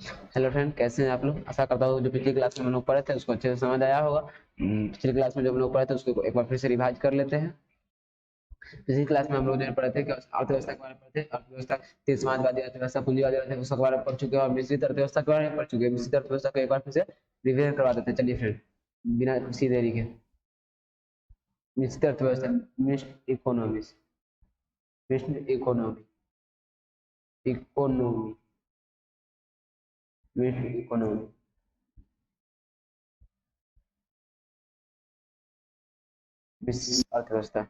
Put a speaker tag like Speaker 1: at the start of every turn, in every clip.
Speaker 1: Hello friend, कैसे हैं आप लोग? आशा करता हूँ जो पिछली क्लास में हम लोग पढ़े थे उसको अच्छे से समझ आया होगा। पिछली क्लास में जो हम लोग पढ़े थे उसको एक बार फिर से रिवाइज कर लेते हैं। पिछली क्लास में हम लोग जो पढ़े थे कि अर्थव्यवस्था के बारे में पढ़े थे। अर्थव्यवस्था फिर समाजवादी अर्थव्यवस्था, पूंजीवादी अर्थव्यवस्था उसके बारे में पढ़ चुके हैं और मिश्रित अर्थव्यवस्था के बारे में पढ़ चुके हैं। मिश्रित अर्थव्यवस्था को एक बार फिर से रिवीजन करवा देते हैं। चलिए फ्रेंड, बिना किसी देरी के मिश्रित अर्थव्यवस्था, mixed economies, mixed economy, economy, mixed economy, मिश्रित अर्थव्यवस्था,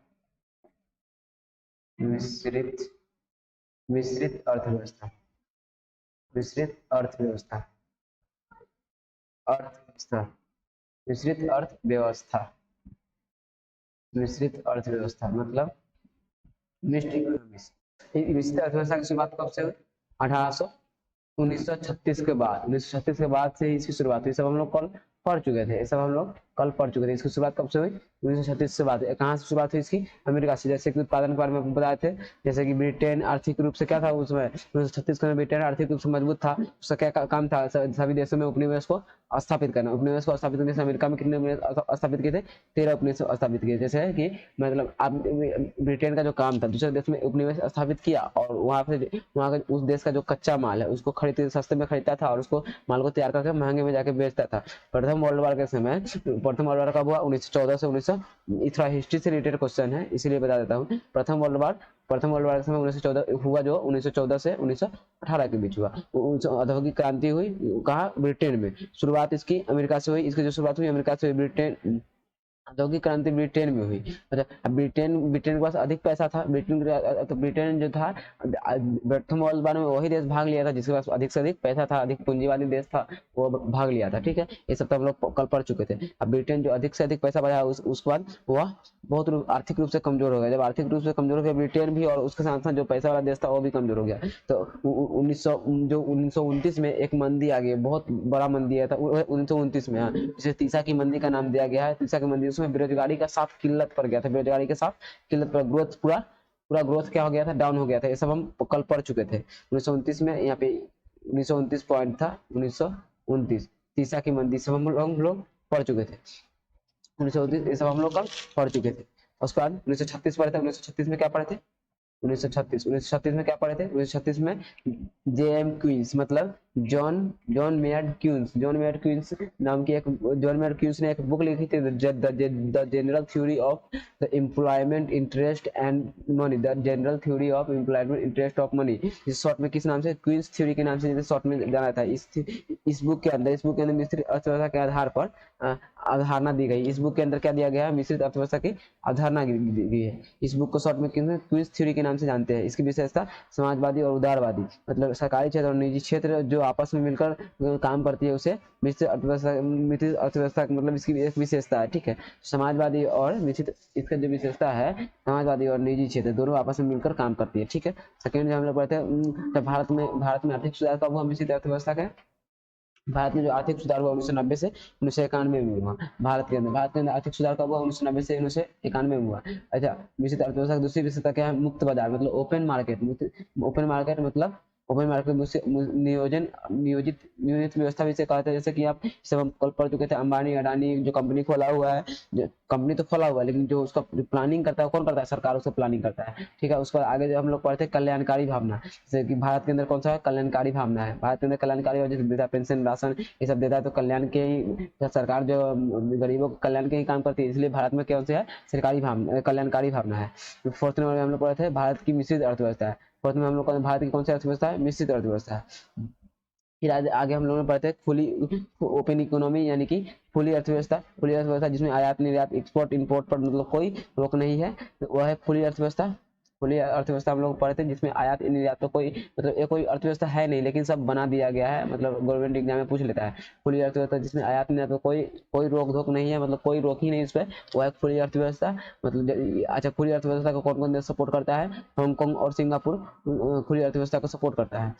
Speaker 1: मिश्रित मिश्रित अर्थव्यवस्था, मिश्रित अर्थव्यवस्था, अर्थव्यवस्था, मिश्रित अर्थव्यवस्था, मिश्रित अर्थव्यवस्था मतलब मिक्स्ड इकोनॉमिक्स। मिश्रित अर्थव्यवस्था की शुरुआत कब से हुई? 1800 1936 के बाद, 1936 के बाद से ही इसकी शुरुआत हुई। सब हम लोग कल पढ़ चुके थे, ये सब हम लोग कल पढ़ चुके थे। इसकी शुरुआत कब से हुई? 1936 से बात। कहाँ से शुरुआत हुई इसकी? अमेरिका से। जैसे कि उत्पादन के बारे में आपको बताए थे, जैसे कि ब्रिटेन आर्थिक रूप से क्या था उस समय 1936 में, ब्रिटेन आर्थिक रूप से मजबूत था। उसका क्या काम था? सभी देशों में उपनिवेश को स्थापित करना। उपनिवेश को स्थापित करने से अमेरिका में कितने उपनिवेश स्थापित किए थे? 13 उपनिवेश स्थापित किए। जैसे है कि मतलब आप ब्रिटेन का जो काम था दूसरे देश में उपनिवेश स्थापित किया और वहाँ का उस देश का जो कच्चा माल है उसको खरीद सस्ते में खरीदता था और उसको माल को तैयार करके महंगे में जाके बेचता था। प्रथम वर्ल्ड वार के समय, प्रथम वर्ल्ड वार कब हुआ? 1914 से 1900। थोड़ा हिस्ट्री से रिलेटेड क्वेश्चन है इसीलिए बता देता हूँ। प्रथम वर्ल्ड वार के समय 1914 हुआ, जो 1914 से 1918 के बीच हुआ। औद्योगिक क्रांति हुई कहाँ? ब्रिटेन में। शुरुआत इसकी अमेरिका से हुई। इसकी जो शुरुआत हुई अमेरिका से हुई, ब्रिटेन औद्योगिक क्रांति ब्रिटेन में हुई। अच्छा, ब्रिटेन ब्रिटेन के पास अधिक पैसा था। तो ब्रिटेन जो था प्रथम वर्ल्ड वार में वही देश भाग लिया था जिसके पास अधिक से अधिक पैसा था, अधिक पूंजीवादी देश था, वो भाग लिया था। ठीक है, ये सब तो हम लोग कल पढ़ चुके थे। अब ब्रिटेन जो अधिक से अधिक पैसा बढ़ाया उसके बाद वह बहुत आर्थिक रूप से कमजोर हो गया। जब आर्थिक रूप से कमजोर हो गया ब्रिटेन भी, और उसके साथ साथ जो पैसा वाला देश था वो भी कमजोर हो गया। तो 1929 में एक मंदी आ गई, बहुत बड़ा मंदी आया था 1929 में। हाँ, जिसे तीसा की मंदी का नाम दिया गया है। तीसा की मंदी, उसमें बेरोजगारी का साफ किल्लत पड़ गया था। बेरोजगारी के साथ किल्लत पर ग्रोथ पूरा पूरा ग्रोथ क्या हो गया था? डाउन हो गया था। ये सब हम कल पढ़ चुके थे। 1929 में यहाँ पे 1929 पॉइंट था। 1929 तीसा की मंदी सब हम लोग पढ़ चुके थे। 1929 ये सब हम लोग कल पढ़ चुके थे। उसके बाद 1936 पढ़े थे। 1936 में क्या पढ़े थे? 1936 में क्या पढ़े थे? 1936 में जेएम क्वींस मतलब John John मेयर्ड Queen's, John मेयर्ड Queen's नाम की एक, जॉन मेयर्ड क्यूंस ने एक बुक लिखी थी, the general theory of the employment interest and money, the general theory of employment interest of money. इस शॉर्ट में किस नाम से? क्वींस थ्योरी के नाम से जिसे शॉर्ट में जाना था। इस बुक के अंदर मिश्रित अर्थव्यवस्था के आधार पर अवधारणा दी गई। इस बुक के अंदर क्या दिया गया है? मिश्रित अर्थव्यवस्था की अवधारणा दी गई है। इस बुक को शॉर्ट में क्वींस थ्योरी के नाम से जानते हैं। इसकी विशेषता समाजवादी और उदारवादी, मतलब सरकारी क्षेत्र और निजी क्षेत्र जो आपस में मिलकर काम करती है उसे मिश्रित अर्थव्यवस्था, मिश्रित अर्थव्यवस्था मतलब इसकी एक विशेषता है। ठीक है, समाजवादी और मिश्रित, इसका जो विशेषता है समाजवादी और निजी क्षेत्र दोनों आपस में मिलकर काम करती है। ठीक है, सेकेंड जो हम लोग पढ़ते हैं, तो भारत में आर्थिक सुधार कब हुआ? मिश्रित अर्थव्यवस्था का भारत में जो आर्थिक सुधार हुआ 1990 से 1991 में हुआ। भारत के अंदर आर्थिक सुधार कब हुआ? 1990 से 1991 में हुआ। अच्छा, मिश्रित अर्थव्यवस्था की दूसरी विशेषता क्या है? मुक्त बाजार मतलब ओपन मार्केट। ओपन मार्केट मतलब ओपन मार्केट नियोजित व्यवस्था भी इसे कहते हैं। जैसे कि आप सब हम कल पढ़ चुके थे, अंबानी अडानी जो कंपनी खोला हुआ है, जो कंपनी तो खोला हुआ है लेकिन जो उसका प्लानिंग करता है कौन करता है? सरकार उसका प्लानिंग करता है। ठीक है, उसके बाद आगे जो हम लोग पढ़ते हैं कल्याणकारी भावना, जैसे कि भारत के अंदर कौन सा है? कल्याणकारी भावना है। भारत के अंदर कल्याणकारी और जैसे वृद्धा पेंशन, राशन ये सब देता है, तो कल्याण के ही सरकार जो गरीबों के कल्याण के ही काम करती है, इसलिए भारत में कौन से है? सरकारी भावना, कल्याणकारी भावना है। फोर्थ नंबर में हम लोग पढ़े थे भारत की मिश्रित अर्थव्यवस्था है। फोर्थ में हम लोग भारत की कौन सी अर्थव्यवस्था है? मिश्रित अर्थव्यवस्था है। फिर आगे हम लोगों ने पढ़ते हैं खुली ओपन इकोनॉमी, यानी कि खुली अर्थव्यवस्था जिसमें आयात निर्यात एक्सपोर्ट इंपोर्ट पर मतलब कोई रोक नहीं है, वह है खुली अर्थव्यवस्था। खुली अर्थव्यवस्था हम लोग पढ़ते हैं जिसमें आयात निर्यात तो कोई मतलब ये कोई अर्थव्यवस्था है नहीं लेकिन सब बना दिया गया है, मतलब गवर्नमेंट एग्जाम में पूछ लेता है। खुली अर्थव्यवस्था जिसमें आयात निर्यात तो कोई कोई रोक धोक नहीं है, मतलब कोई रोक ही नहीं इस पर, वह है खुली अर्थव्यवस्था। मतलब अच्छा, खुली अर्थव्यवस्था को कौन कौन देश सपोर्ट करता है? हांगकांग और सिंगापुर खुली अर्थव्यवस्था को सपोर्ट करता है।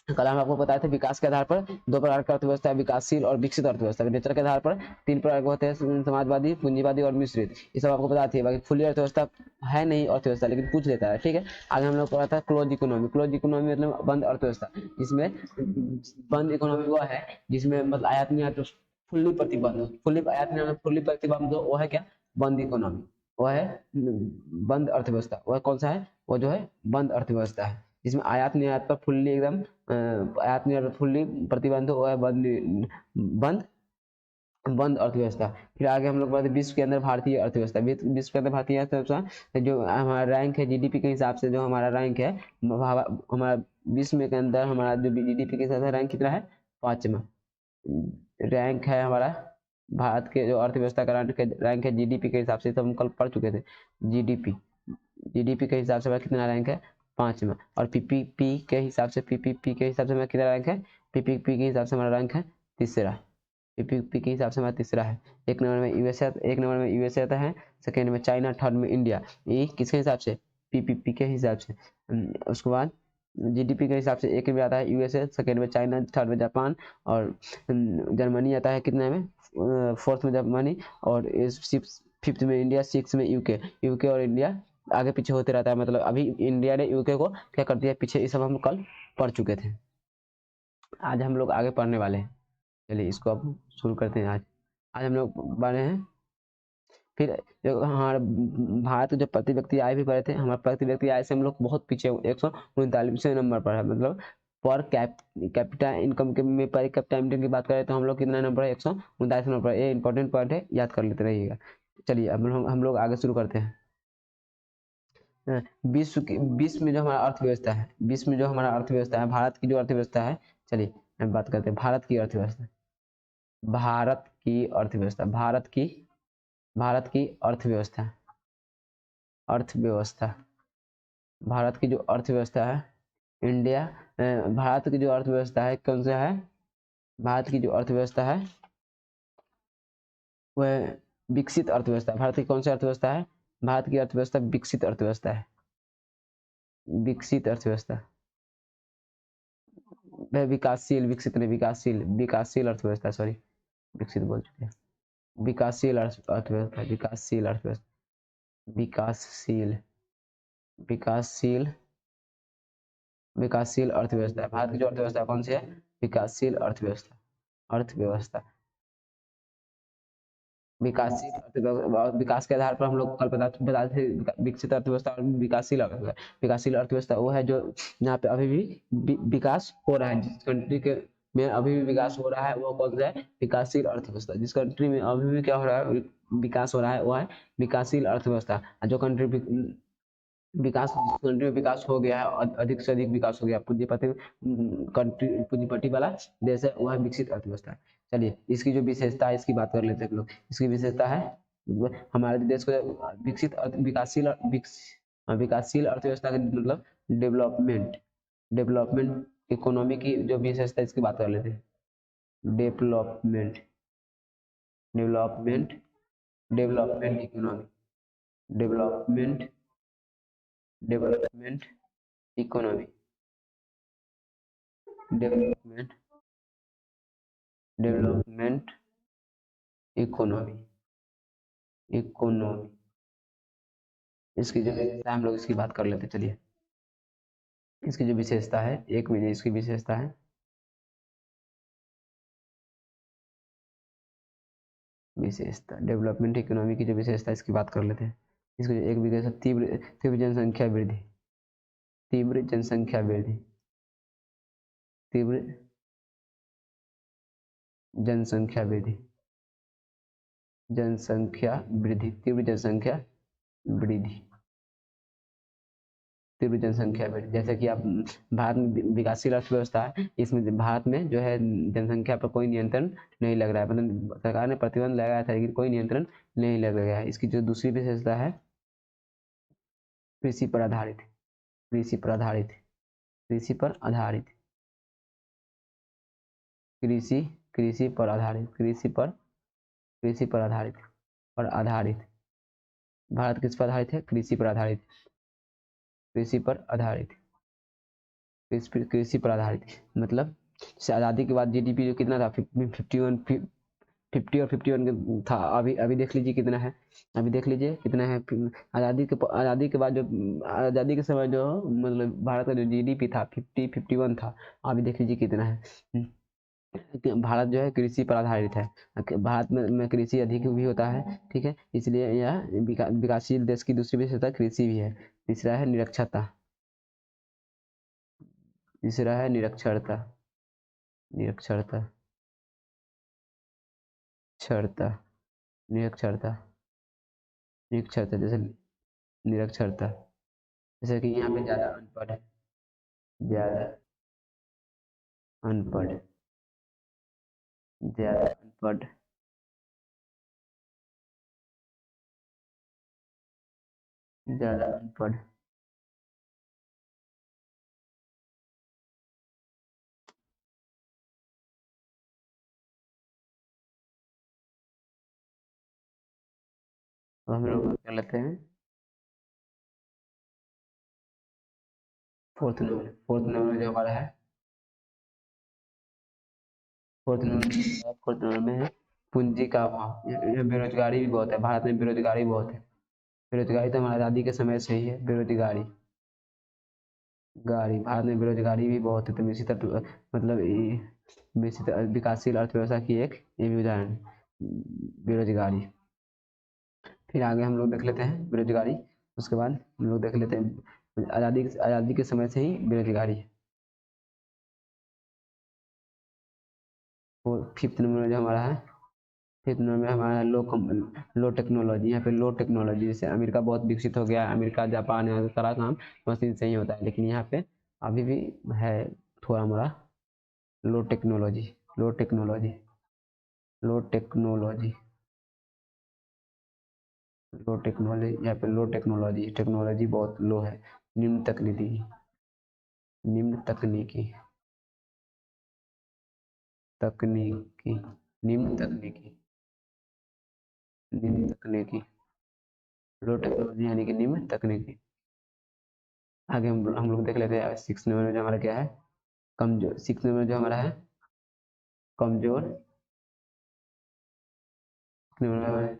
Speaker 1: कल हम आपको बताए थे विकास के आधार पर दो प्रकार की अर्थव्यवस्था है, विकासशील और विकसित अर्थव्यवस्था। नेचर के आधार पर तीन प्रकार के होते हैं, समाजवादी, पूंजीवादी और मिश्रित। ये सब आपको बताती है। बाकी फुली अर्थव्यवस्था है नहीं अर्थव्यवस्था, लेकिन पूछ लेता है, ठीक है। आगे हम लोग पढ़ा था क्लोज इकोनॉमी। क्लोज इकोनॉमी मतलब बंद अर्थव्यवस्था, जिसमें बंद इकोनॉमी वो है जिसमें मतलब आयात निर्यात फुल्ली प्रतिबंध, फुल्ली आयात निर्यात फुल्ली प्रतिबंध, वो है क्या, बंद इकोनॉमी, वो है बंद अर्थव्यवस्था। वह कौन सा है, वो जो है बंद अर्थव्यवस्था है, जिसमें आयात निर्यात पर फुल्ली एकदम आयात निर्यात फुल्ली प्रतिबंध हुआ है, बंद बंद बंद अर्थव्यवस्था। फिर आगे हम लोग बढ़ते विश्व के अंदर भारतीय अर्थव्यवस्था। विश्व के अंदर भारतीय अर्थव्यवस्था जो हमारा रैंक है जीडीपी के हिसाब से, जो हमारा रैंक है हमारा विश्व के अंदर हमारा जो जीडीपी के हिसाब से रैंक कितना है, 5वां रैंक है हमारा। भारत के जो अर्थव्यवस्था का रैंक है जीडीपी के हिसाब से, तो हम कल पढ़ चुके थे। जीडीपी जीडीपी के हिसाब से हमारा कितना रैंक है, 5वां। और पीपीपी के हिसाब से, पीपीपी के हिसाब से हमारा कितना रैंक है, पीपीपी के हिसाब से हमारा रैंक है तीसरा। पीपीपी के हिसाब से हमारा तीसरा है। एक नंबर में यूएसए, एक नंबर में यूएसए आता है, सेकेंड में चाइना, थर्ड में इंडिया। ये किसके हिसाब से, पीपीपी के हिसाब से। उसके बाद जीडीपी के हिसाब से एक में आता है यूएसए, सेकेंड में चाइना, थर्ड में जापान, और जर्मनी आता है कितने में, फोर्थ में जर्मनी, और फिफ्थ में इंडिया, सिक्स में यूके। यूके और इंडिया आगे पीछे होते रहता है, मतलब अभी इंडिया ने यूके को क्या कर दिया पीछे। ये सब हम कल पढ़ चुके थे। आज हम लोग आगे पढ़ने वाले हैं। चलिए इसको अब शुरू करते हैं। आज आज हम लोग पढ़ रहे हैं। फिर जो हमारा भारत के जो प्रति व्यक्ति आय भी पढ़े थे, हमारे प्रति व्यक्ति आय से हम लोग बहुत पीछे 139वें नंबर पर है। मतलब पर कैपिटा इनकम के में पर कैपिटा इनकम की बात करें तो हम लोग कितना नंबर है, 139 नंबर पर। ये इंपॉर्टेंट पॉइंट है, याद कर लेते रहिएगा। चलिए अब हम लोग आगे शुरू करते हैं। विश्व में जो हमारा अर्थव्यवस्था है, विश्व में जो हमारा अर्थव्यवस्था है, भारत की जो अर्थव्यवस्था है, चलिए हम बात करते हैं भारत की अर्थव्यवस्था। भारत की अर्थव्यवस्था, भारत की अर्थव्यवस्था, अर्थव्यवस्था। भारत की जो अर्थव्यवस्था है, इंडिया भारत की जो अर्थव्यवस्था है कौन सा है, भारत की जो अर्थव्यवस्था है वह विकसित अर्थव्यवस्था। भारत की कौन सी अर्थव्यवस्था है, भारत की अर्थव्यवस्था विकसित अर्थव्यवस्था है, विकसित अर्थव्यवस्था। वह विकासशील, विकसित नहीं, विकासशील, विकासशील अर्थव्यवस्था, सॉरी विकसित बोल चुके हैं। विकासशील अर्थव्यवस्था, विकासशील अर्थव्यवस्था, विकासशील, विकासशील, विकासशील अर्थव्यवस्था। भारत की जो अर्थव्यवस्था कौन सी है, विकासशील अर्थव्यवस्था, अर्थव्यवस्था विकासशील अर्थव्यवस्था। विकास के आधार पर हम लोग कल बताते थे विकसित अर्थव्यवस्था और विकासशील अर्थव्यवस्था। विकासशील अर्थव्यवस्था वो है जो यहाँ पे अभी भी विकास हो रहा है, जिस कंट्री के में अभी भी विकास हो रहा है वो कौन सा है, विकासशील अर्थव्यवस्था। जिस कंट्री में अभी भी क्या हो रहा है, विकास हो रहा है, वो है विकासशील अर्थव्यवस्था। जो कंट्री विकास, जिस कंट्री में विकास हो गया है, अधिक से अधिक विकास हो गया, पूंजीपति कंट्री, पूंजीपति वाला देश है, वह विकसित अर्थव्यवस्था है। चलिए इसकी जो विशेषता है इसकी बात कर लेते हैं लोग। इसकी विशेषता है हमारे देश को विकसित विकासशील अर्थव्यवस्था का मतलब डेवलपमेंट, डेवलपमेंट इकोनॉमी की जो विशेषता है इसकी बात कर लेते हैं। Development, development, development economy, development, development economy, development, development economy, economy. इसकी जो विशेषता है हम लोग इसकी बात कर लेते हैं। चलिए इसकी जो विशेषता है, एक मिनट, इसकी विशेषता है, विशेषता डेवलपमेंट इकोनॉमी की जो विशेषता है इसकी बात कर लेते हैं। इसकी जो एक विशेषता, तीव्र तीव्र जनसंख्या वृद्धि, तीव्र जनसंख्या वृद्धि, तीव्र जनसंख्या वृद्धि, जनसंख्या वृद्धि, तीव्र जनसंख्या वृद्धि, तीव्र जनसंख्या वृद्धि। जैसे कि आप भारत में विकासशील अर्थव्यवस्था है, इसमें भारत में जो है जनसंख्या पर कोई नियंत्रण नहीं लग रहा है, मतलब सरकार ने प्रतिबंध लगाया था लेकिन कोई नियंत्रण नहीं लग रहा है। इसकी जो दूसरी विशेषता है, कृषि पर आधारित, कृषि पर आधारित, कृषि पर आधारित, कृषि, कृषि पर आधारित, कृषि पर, कृषि पर आधारित और आधारित। भारत किस पर आधारित है, कृषि पर आधारित, कृषि पर आधारित। कृषि पर आधारित, मतलब आज़ादी के बाद जीडीपी जो कितना था 51 50 और 51 था। अभी अभी देख लीजिए कितना है, अभी देख लीजिए कितना है। आज़ादी के बाद जो आज़ादी के समय जो मतलब भारत का जो जीडीपी था 51 था। अभी देख लीजिए कितना है। भारत जो है कृषि पर आधारित है। भारत में कृषि अधिक भी होता है, ठीक है, इसलिए यह विकासशील देश की दूसरी विशेषता कृषि भी है। तीसरा है निरक्षरता, तीसरा है निरक्षरता, निरक्षरता, क्षरता, निरक्षरता, निरक्षरता जैसे निरक्षरता, जैसे कि यहाँ पे ज़्यादा अनपढ़ है, ज़्यादा अनपढ़, ज़्यादा अनपढ़, ज़्यादा अनपढ़, तो हम लोग कर लेते हैं फोर्थ नंबर जो हमारा है, फोर्थ नंबर में है पूंजी का अभाव। ये बेरोजगारी भी बहुत है, भारत में बेरोजगारी बहुत है। बेरोजगारी तो हमारी आज़ादी के समय से ही है, बेरोजगारी, गाड़ी भारत में बेरोजगारी भी बहुत है। तो इसी तरह मतलब विकसित विकासशील अर्थव्यवस्था की एक ये भी उदाहरण है, बेरोजगारी। फिर आगे हम लोग देख लेते हैं बेरोजगारी, उसके बाद हम लोग देख लेते हैं आज़ादी के समय से ही बेरोजगारी है। और फिफ्थ नंबर जो हमारा है, फिफ्थ नंबर में हमारा लो टेक्नोलॉजी। यहाँ पे लो टेक्नोलॉजी, जैसे अमेरिका बहुत विकसित हो गया, अमेरिका जापान है, सारा काम मशीन से ही होता है, लेकिन यहाँ पे अभी भी है थोड़ा मोड़ा लो टेक्नोलॉजी, लो टेक्नोलॉजी, लो टेक्नोलॉजी, लो टेक्नोलॉजी। यहाँ पे लो टेक्नोलॉजी, टेक्नोलॉजी बहुत लो है। निम्न तकनीकी, निम्न तकनीकी, तकनीकी, निम्न तकनीकी, निम्न तकनीकी, लो टेक्नोलॉजी यानी कि निम्न तकनीकी। आगे हम लोग देख लेते हैं सिक्स नंबर में जो हमारा क्या है, कमजोर। सिक्स नंबर में जो हमारा है कमजोर, नंबर में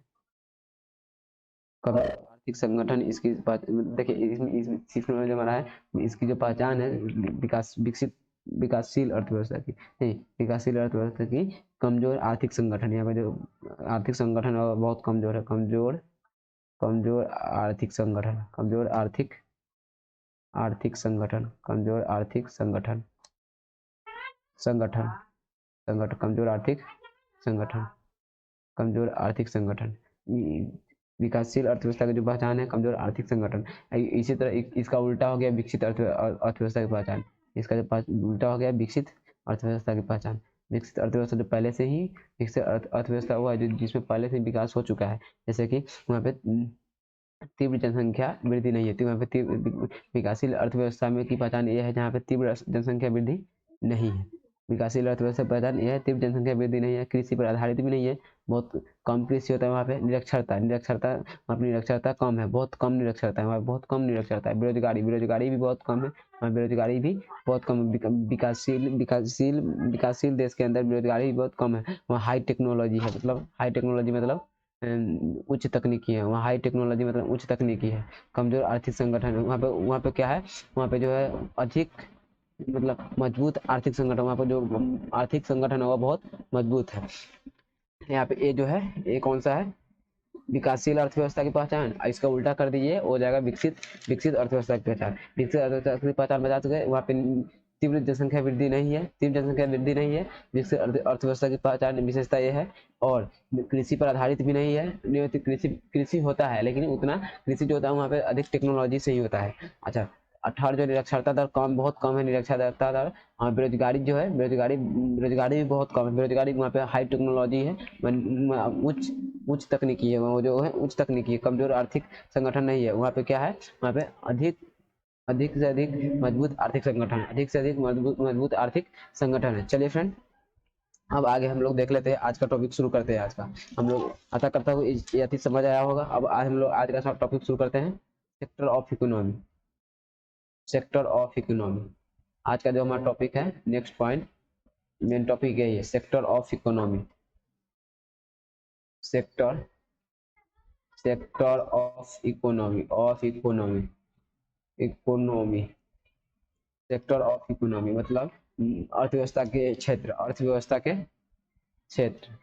Speaker 1: आर्थिक संगठन। इसकी देखिए इसमें सिक्स नंबर में जो हमारा है, इसकी जो पहचान है विकासशील अर्थव्यवस्था की, नहीं, विकासशील अर्थव्यवस्था की कमजोर आर्थिक संगठन। यहाँ पे जो आर्थिक संगठन है वो बहुत कमजोर है, कमजोर, कमजोर आर्थिक संगठन, कमजोर आर्थिक, आर्थिक संगठन, कमजोर आर्थिक संगठन, संगठन, संगठन, कमजोर आर्थिक संगठन, कमजोर आर्थिक संगठन। विकासशील अर्थव्यवस्था की जो पहचान है कमजोर आर्थिक संगठन। इसी तरह इसका उल्टा हो गया विकसित अर्थव्यवस्था की पहचान। इसका जो उल्टा हो गया विकसित अर्थव्यवस्था की पहचान। विकसित अर्थव्यवस्था जो पहले से ही विकसित अर्थव्यवस्था हुआ है, जो जिसमें पहले से विकास हो चुका है, जैसे कि वहाँ पे तीव्र जनसंख्या वृद्धि नहीं है, तो वहाँ पे विकासशील अर्थव्यवस्था में की पहचान ये है जहाँ पे तीव्र जनसंख्या वृद्धि नहीं है। विकासशील अर्थव्यवस्था पहचान यह है तीव्र जनसंख्या वृद्धि नहीं है, कृषि पर आधारित भी नहीं है, बहुत कम कृषि होता है वहाँ पे। निरक्षरता, निरक्षरता, वहाँ पर निरक्षरता कम है, बहुत कम निरक्षरता है वहाँ पे, बहुत कम निरक्षरता है। बेरोजगारी, बेरोजगारी भी बहुत कम है वहाँ, बेरोजगारी भी बहुत कम है। विकासशील देश के अंदर बेरोजगारी भी बहुत कम है। वहाँ हाई टेक्नोलॉजी है, मतलब हाई टेक्नोलॉजी मतलब उच्च तकनीकी है वहाँ, हाई टेक्नोलॉजी मतलब उच्च तकनीकी है। कमजोर आर्थिक संगठन है वहाँ पे क्या है, वहाँ पे जो है अधिक मतलब मजबूत आर्थिक संगठन, वहाँ पर जो आर्थिक संगठन है वो बहुत मजबूत है। यहाँ पे ये जो है ये कौन सा है, विकासशील अर्थव्यवस्था की पहचान। इसका उल्टा कर दीजिए हो जाएगा विकसित, विकसित अर्थव्यवस्था की पहचान। विकसित अर्थव्यवस्था की पहचान बता चुके, वहाँ पे तीव्र जनसंख्या वृद्धि नहीं है, तीव्र जनसंख्या वृद्धि नहीं है। विकसित अर्थव्यवस्था की पहचान विशेषता ये है। और कृषि पर आधारित भी नहीं है, नहीं होती कृषि, कृषि होता है लेकिन उतना कृषि जो होता है वहाँ पे अधिक टेक्नोलॉजी से ही होता है। अच्छा, 18 जो निरक्षरता दर कम, बहुत कम है निरक्षरता दर। और बेरोजगारी जो है, बेरोजगारी, बेरोजगारी भी बहुत कम है। बेरोजगारी वहाँ पे हाई टेक्नोलॉजी है, उच्च उच्च तकनीकी है, वो जो है उच्च तकनीकी है। कमजोर आर्थिक संगठन नहीं है वहाँ पे, क्या है वहाँ पे अधिक, अधिक से अधिक मजबूत आर्थिक संगठन, अधिक से अधिक मजबूत आर्थिक संगठन है। चलिए फ्रेंड, अब आगे हम लोग देख लेते हैं, आज का टॉपिक शुरू करते हैं। आज का हम लोग आशा करता हूँ ये अति समझ आया होगा। अब आज हम लोग आज का टॉपिक शुरू करते हैं, sector of economy, sector of economy. आज का जो हमारा टॉपिक है, नेक्स्ट पॉइंट, मेन टॉपिक यही है, sector of economy. Sector sector of economy, economy, sector of economy मतलब अर्थव्यवस्था के क्षेत्र, अर्थव्यवस्था के क्षेत्र,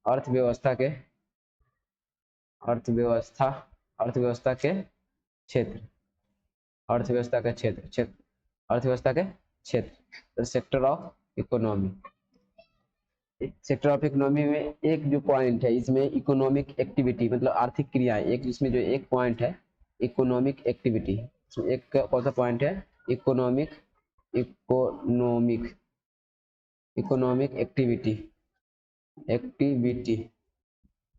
Speaker 1: अर्थव्यवस्था के, अर्थव्यवस्था अर्थव्यवस्था के क्षेत्र, अर्थव्यवस्था का क्षेत्र, अर्थव्यवस्था के क्षेत्र, sector of economy. Sector of economy में एक जो पॉइंट है, इसमें इकोनॉमिक एक्टिविटी मतलब आर्थिक क्रियाएं, एक इसमें जो एक पॉइंट है इकोनॉमिक एक्टिविटी, एक कौन सा पॉइंट है, economic economic economic activity,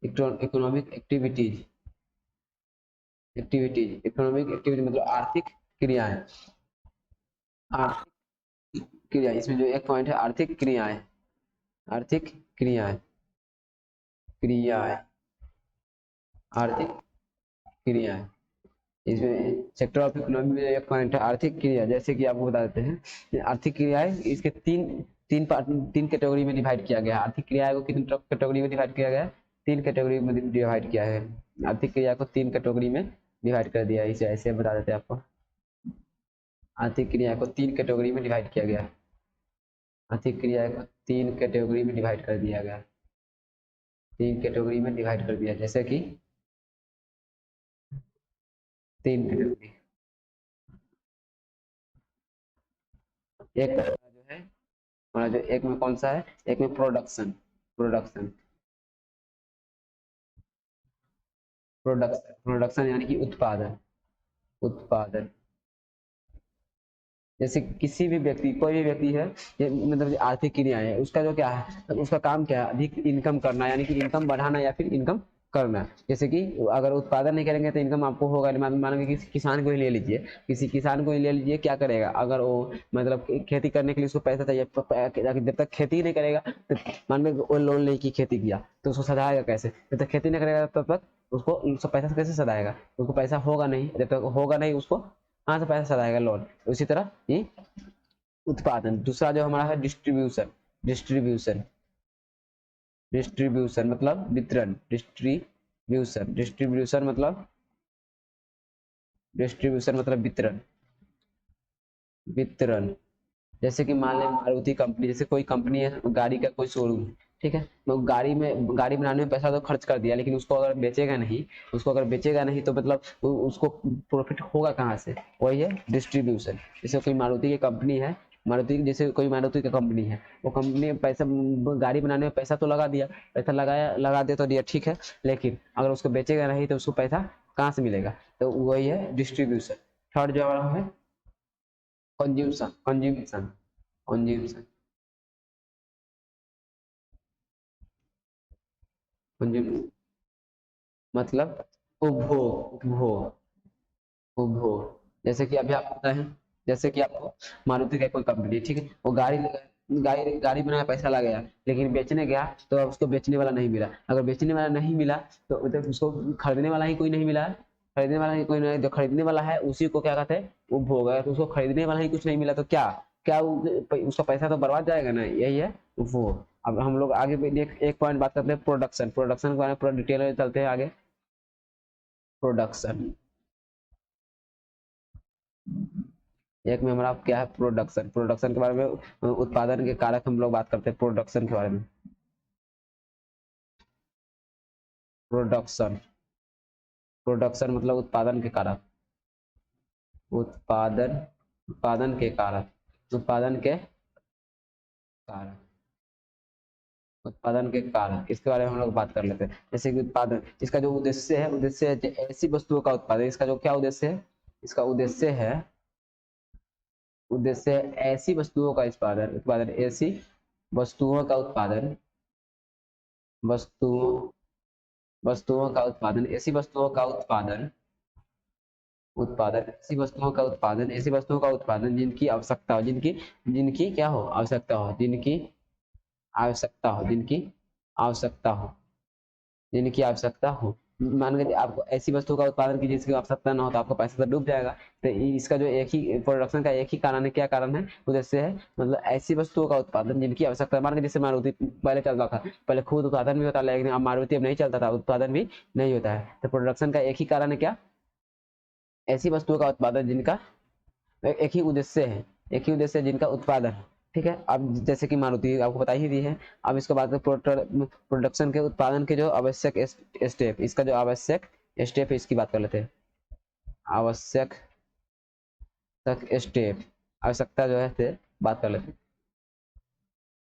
Speaker 1: economic activities, economic activity मतलब आर्थिक क्रियाएं, आर्थिक क्रिया, इसमें जो एक पॉइंट है आर्थिक क्रियाएं, आर्थिक क्रियाएं, आर्थिक क्रियाएं, इसमें सेक्टर ऑफ इकोनॉमी में एक पॉइंट है आर्थिक क्रिया। जैसे कि आपको बता देते हैं, आर्थिक क्रियाएं इसके तीन कैटेगरी में डिवाइड किया गया है। आर्थिक क्रिया को कितनी कैटेगरी में डिवाइड किया गया है, 3 कैटेगरी में डिवाइड किया है। आर्थिक क्रिया को 3 कैटेगरी में डिवाइड कर दिया है। इसे ऐसे बता देते हैं आपको, आर्थिक क्रिया को 3 कैटेगरी में डिवाइड किया गया, आर्थिक क्रिया को 3 कैटेगरी में डिवाइड कर दिया गया, 3 कैटेगरी में डिवाइड कर दिया। जैसे कि 3 कैटेगरी, एक जो है हमारा जो एक में कौन सा है, एक में प्रोडक्शन, प्रोडक्शन प्रोडक्शन प्रोडक्शन यानी कि उत्पादन, उत्पादन। जैसे किसी भी व्यक्ति, कोई भी व्यक्ति है, ये मतलब आर्थिक क्रिया है, उसका जो क्या है, उसका काम क्या है, अधिक इनकम करना, यानी कि इनकम बढ़ाना या फिर इनकम करना। जैसे कि अगर उत्पादन नहीं करेंगे तो इनकम आपको होगा नहीं। मानो कि किसी किसान को ही ले लीजिए, किसी किसान को ही ले लीजिए, क्या करेगा, अगर वो मतलब खेती करने के लिए उसको पैसा चाहिए, जब तक खेती नहीं करेगा तो मान लो वो लोन लेके खेती किया तो उसको सधाएगा कैसे, जब तक खेती नहीं करेगा तब तक उसको पैसा कैसे सधाएगा, उसको पैसा होगा नहीं, जब तक होगा नहीं उसको कहाँ से पैसा सधाएगा, लोन। उसी तरह ये उत्पादन। दूसरा जो हमारा है डिस्ट्रीब्यूशन, डिस्ट्रीब्यूशन डिस्ट्रीब्यूशन मतलब वितरण, डिस्ट्रीब्यूशन मतलब वितरण, वितरण। जैसे कि मान लें मारुति कंपनी, जैसे कोई कंपनी है, गाड़ी का कोई शोरूम, ठीक है, तो गाड़ी बनाने में पैसा तो खर्च कर दिया, लेकिन उसको अगर बेचेगा नहीं, तो मतलब उसको प्रॉफिट होगा कहाँ से, वही है डिस्ट्रीब्यूशन। जैसे कोई मारुति की कंपनी है, मारुति की कंपनी है, वो कंपनी पैसा, गाड़ी बनाने में पैसा तो लगा दिया, पैसा लगा दे तो दिया, ठीक है, लेकिन अगर उसको बेचेगा नहीं तो उसको पैसा कहाँ से मिलेगा, तो वही है डिस्ट्रीब्यूशन। थर्ड जो हमारा है कंज्यूमशन, कंज्यूमशन कंज्यूम मतलब उपभोग, उपभोग। जैसे कि अभी आप पता है, जैसे कि आपको मारुति का कोई कंपनी, ठीक है, वो गाड़ी बनाया, पैसा लगाया, लेकिन बेचने गया तो अब उसको बेचने वाला नहीं मिला। अगर बेचने वाला नहीं मिला तो मतलब उसको खरीदने वाला ही कोई नहीं मिला, खरीदने वाला ही कोई नहीं, जो खरीदने वाला है उसी को क्या कहते हैं, उपभोग है। तो उसको खरीदने वाला ही कुछ नहीं मिला तो क्या क्या उसका पैसा तो बर्बाद जाएगा ना, यही है उपभोग। अब हम लोग आगे भी एक पॉइंट बात करते हैं, प्रोडक्शन, प्रोडक्शन के बारे में पूरा डिटेल में चलते हैं आगे। प्रोडक्शन, एक में हमारा क्या है, प्रोडक्शन, प्रोडक्शन के बारे में, उत्पादन के कारक हम लोग बात करते हैं प्रोडक्शन के बारे में। प्रोडक्शन, प्रोडक्शन मतलब उत्पादन के कारक, उत्पादन उत्पादन के कारक, उत्पादन के कारक, उत्पादन के कारक, इसके बारे में हम लोग बात कर लेते हैं। जैसे कि उत्पादन, इसका जो उद्देश्य है, ऐसी वस्तुओं का उत्पादन। इसका जो क्या उद्देश्य है, इसका उद्देश्य है ऐसी वस्तुओं का उत्पादन, ऐसी वस्तुओं का उत्पादन, वस्तुओं वस्तुओं का उत्पादन, ऐसी वस्तुओं का उत्पादन, ऐसी वस्तुओं का उत्पादन जिनकी आवश्यकता हो, जिनकी क्या हो, आवश्यकता हो, आवश्यकता हो, आवश्यकता हो, जिनकी आवश्यकता हो, मान के आपको ऐसी वस्तु का उत्पादन की जिसकी आवश्यकता ना हो तो आपका पैसा तो डूब जाएगा। तो इसका जो एक ही प्रोडक्शन का एक ही कारण है, क्या कारण है, उद्देश्य है, मतलब ऐसी वस्तुओं का उत्पादन जिनकी आवश्यकता, मान के जैसे मारुति पहले चलता था, पहले खुद उत्पादन भी होता, लेकिन अब मारुति अब नहीं चलता था, उत्पादन भी नहीं होता है। तो प्रोडक्शन का एक ही कारण है, क्या, ऐसी वस्तुओं का उत्पादन जिनका एक ही उद्देश्य है, एक ही उद्देश्य है जिनका उत्पादन है। ठीक है, अब जैसे कि मारुति आपको बता ही दी है। अब इसके बाद प्रोडक्शन के उत्पादन के जो आवश्यक स्टेप, इसका जो आवश्यक स्टेप है इसकी बात कर लेते हैं। आवश्यक स्टेप, आवश्यकता जो है से बात कर लेते हैं,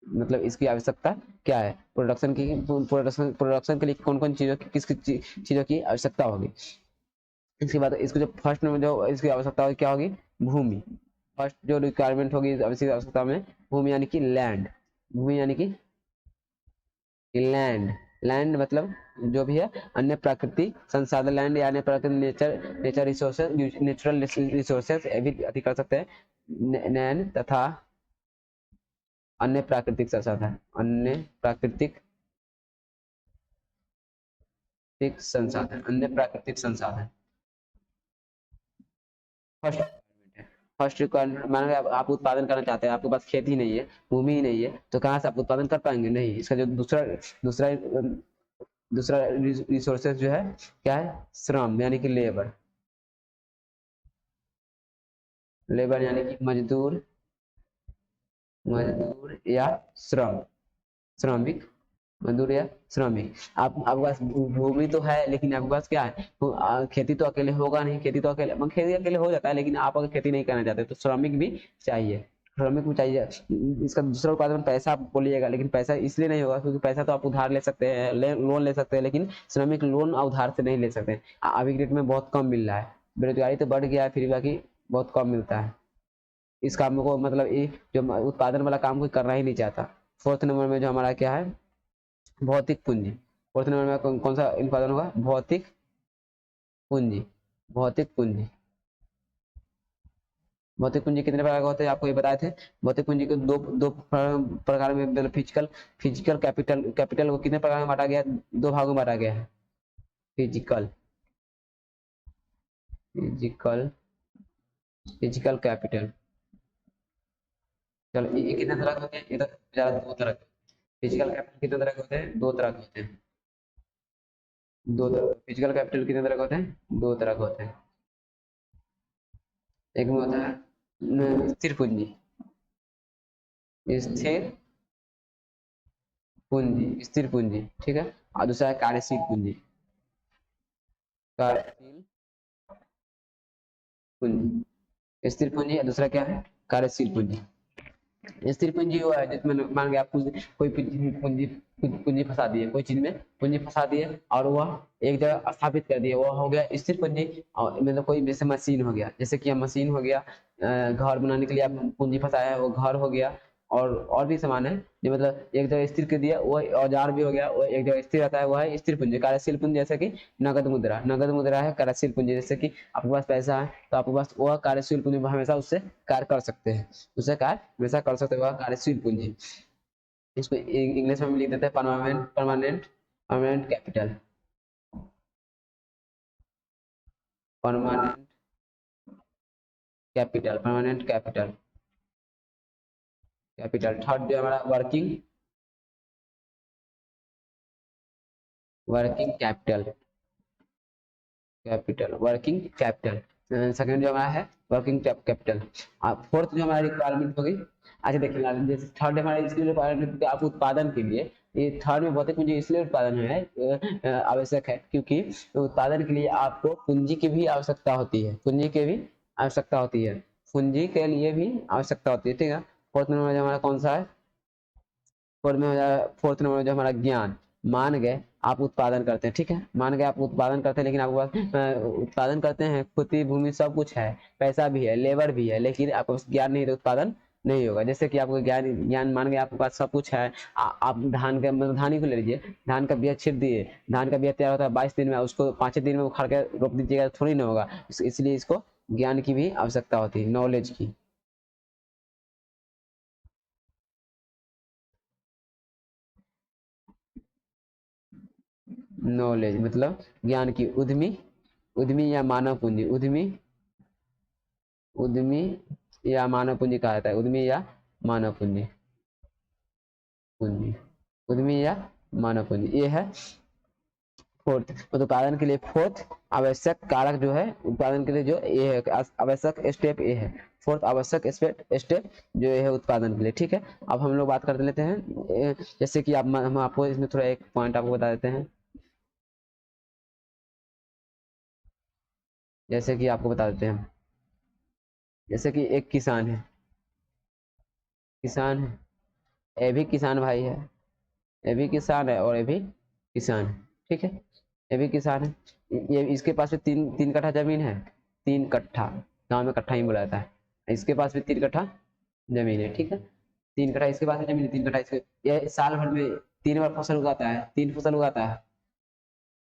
Speaker 1: मतलब इसकी आवश्यकता क्या है, प्रोडक्शन की, प्रोडक्शन के लिए कौन कौन चीजों की, किस किस चीजों की आवश्यकता होगी। इसके बाद इसको जो फर्स्ट में जो इसकी आवश्यकता होगी क्या होगी, भूमि। फर्स्ट जो रिक्वायरमेंट होगी इसकी आवश्यकता में भूमि यानी कि लैंड, भूमि यानी कि लैंड, लैंड मतलब जो भी है अन्य प्राकृतिक संसाधन, लैंड या अन्य प्राकृतिक नेचर रिसोर्सेज, नेचुरल रिसोर्सेज भी अधिक कर सकते हैं, नैन तथा अन्य प्राकृतिक संसाधन, अन्य प्राकृतिक संसाधन, अन्य प्राकृतिक संसाधन फर्स्ट, फर्स्ट रिक्वायरमेंट। मान आप उत्पादन करना चाहते हैं, आपके पास खेती नहीं है, भूमि ही नहीं है, तो कहाँ से आप उत्पादन कर पाएंगे, नहीं। इसका जो दूसरा दूसरा दूसरा रिसोर्सेज जो है क्या है, श्रम यानी कि लेबर, लेबर यानी कि मजदूर, मजदूर या श्रम, श्रमिक, मजदूर या श्रमिक। आप आपके पास भूमि तो है लेकिन आपके पास क्या है, तो खेती तो अकेले होगा नहीं, खेती तो अकेले, खेती अकेले हो जाता है, लेकिन आप अगर खेती नहीं करना चाहते तो श्रमिक भी चाहिए, श्रमिक भी चाहिए। इसका दूसरा उत्पादन पैसा आप बोलिएगा, लेकिन पैसा इसलिए नहीं होगा क्योंकि पैसा तो आप उधार ले सकते हैं, लोन ले सकते हैं, लेकिन श्रमिक लोन उधार से नहीं ले सकते। अभी के डेट में बहुत कम मिल रहा है, बेरोजगारी तो बढ़ गया है, फिर बाकी बहुत कम मिलता है। इस काम को मतलब ये जो उत्पादन वाला काम कोई करना ही नहीं चाहता। फोर्थ नंबर में जो हमारा क्या है, भौतिक पूंजी। फोर्थ नंबर में कौन सा उत्पादन होगा, भौतिक पूंजी, भौतिक पूंजी। भौतिक पूंजी कितने प्रकार के होते हैं आपको ये बताए थे। भौतिक पूंजी को दो दो प्रकार में, मतलब फिजिकल, फिजिकल कैपिटल, कैपिटल को कितने प्रकार में बांटा गया है, दो भागों में बांटा गया है, फिजिकल, फिजिकल, फिजिकल कैपिटल। चलो ये कितने तरह के होते हैं, ये तो ज्यादा दो तरह के, फिजिकल कैपिटल कितने तरह के होते हैं, दो तरह के होते हैं, दो तरह। फिजिकल कैपिटल कितने तरह के होते हैं, दो तरह के होते हैं। एक में होता है स्थिर पूंजी, स्थिर पूंजी, स्थिर पूंजी, ठीक है। और दूसरा है कार्यशील पूंजी, कार्यशील पूंजी, स्थिर पूंजी, और दूसरा क्या है, कार्यशील पूंजी। स्थिर पूंजी वो है जिसमें मान के आप कोई पूंजी पूंजी फंसा दिए, कोई चीज में पूंजी फंसा दिए और वह एक जगह स्थापित कर दिए, वो हो गया स्थिर पूंजी। और मतलब कोई जैसे मशीन हो गया, जैसे कि मशीन हो गया, घर बनाने के लिए आप पूंजी फंसाया है, वो घर हो गया। और भी सामान है जो मतलब एक जगह स्थिर कर दिया, वो औजार भी हो गया, वो एक जगह स्थिर रहता है, वो है स्थिर पूंजी। कार्यशील पूंजी जैसे कि नगद मुद्रा, नगद मुद्रा है कार्यशील पूंजी। जैसे कि आपके पास पैसा है तो आपके पास वह कार्यशील पूंजी हमेशा उससे कार्य कर सकते हैं, उससे कार्य हमेशा कर सकते हैं, कार्यशील पूंजी। इसको इंग्लिश में लिख देते हैं permanent, permanent, permanent capital, permanent capital, permanent capital, capital. Third जो हमारा working, working capital, capital, working capital. Second जो हमारा है वर्किंग कैपिटल। फोर्थ जो हमारी रिक्वायरमेंट होगी, अच्छा देखिए जैसे थर्ड हमारा इसके रिक्वायरमेंट आप उत्पादन के लिए, ये थर्ड में भौतिक पूंजी इसलिए उत्पादन है आवश्यक है क्योंकि उत्पादन के लिए आपको पूंजी की भी आवश्यकता होती है, पूंजी की भी आवश्यकता होती है, पूंजी के लिए भी आवश्यकता होती है, ठीक है। फोर्थ नंबर जो हमारा कौन सा है, फोर्थ नंबर जो हमारा ज्ञान। मान गए आप उत्पादन करते हैं, ठीक है, मान गए आप उत्पादन करते हैं, लेकिन आपके पास उत्पादन करते हैं, खुदी भूमि सब कुछ है, पैसा भी है, लेबर भी है, लेकिन आपके पास ज्ञान नहीं है तो उत्पादन नहीं होगा। जैसे कि आपको ज्ञान ज्ञान मान गए आपके पास सब कुछ है, आप धान का मतलब धान ही को ले लीजिए, धान का बीज छिड़ दिए, धान का बीज तैयार होता है 22 दिन में, उसको 5 दिन में उखाड़ के रोप दीजिएगा, थोड़ी ना होगा। इसलिए इसको ज्ञान की भी आवश्यकता होती है, नॉलेज की। नॉलेज मतलब ज्ञान की, उद्यमी, उद्यमी या मानव पूंजी, उद्यमी, उद्यमी या मानव पूंजी कहा जाता है, उद्यमी या मानव पूंजी, पूंजी, उद्यमी या मानव पूंजी, ये है फोर्थ। तो उत्पादन के लिए फोर्थ आवश्यक कारक जो है, उत्पादन के लिए जो ये है आवश्यक स्टेप ये है, फोर्थ आवश्यक स्टेप जो ये है उत्पादन के लिए। ठीक है, अब हम लोग बात कर लेते हैं जैसे कि आप हम आपको इसमें थोड़ा एक पॉइंट आपको बता देते हैं। जैसे कि आपको बता देते हैं, जैसे कि एक किसान है, किसान है, ये भी किसान भाई है, ये भी किसान है और ये भी किसान है। ठीक है, ये भी किसान है, ये इसके पास भी तीन तीन कट्ठा जमीन है, 3 कट्ठा, गांव में कट्ठा ही बोला जाता है, इसके पास भी 3 कट्ठा जमीन है। ठीक है, 3 कट्ठा इसके पास है जमीन है, 3 कट्ठा इसके, ये साल भर में 3 बार फसल उगाता है, 3 फसल उगाता है,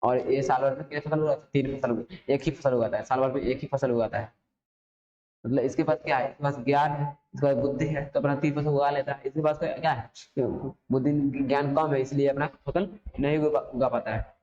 Speaker 1: और ये साल भर में कितने फसल उगाता है, 3 फसल, एक ही फसल उगाता है, साल भर में एक ही फसल उगाता है। मतलब इसके पास क्या है, इसके पास ज्ञान है, इसके पास बुद्धि है, तो अपना 3 फसल उगा लेता है। इसके पास क्या है, बुद्धि ज्ञान कम है, इसलिए अपना फसल नहीं उगा पाता है।